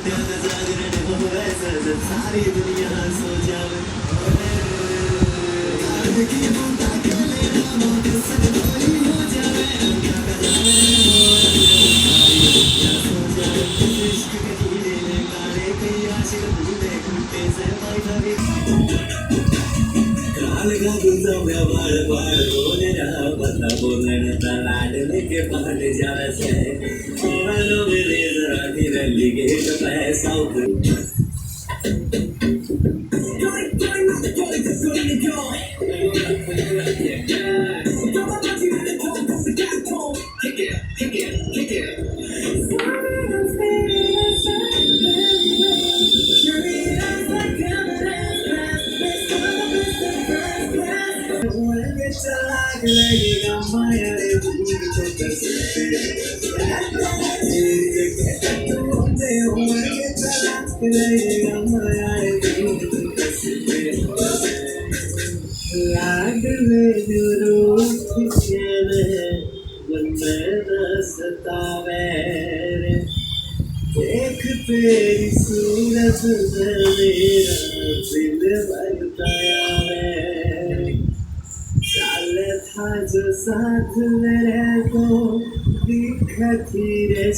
जागरण हो ऐसा जब सारी दुनिया सो जावे काल की बूंदा के लेना मौत से कोई हो जावे क्या का जावे सारी दुनिया सो जावे इश्क के कीड़े ने काले कई आशिक भूले घुटे से माई भागी काल का गुंजा में बार बार बोले रहा पता बोलने तलाड लेके पहट जावे से मानो मेरे जरा निरली के तो पैसा लगेगा माया रे भूल तो कर सकते लगेगा माया रे भूल तो कर सकते लाग में जरूर खिचने बंदे सतावे रे देख तेरी सूरत मेरा दिल बरताया वे चाल था जो साथ मेरे को दिखती रे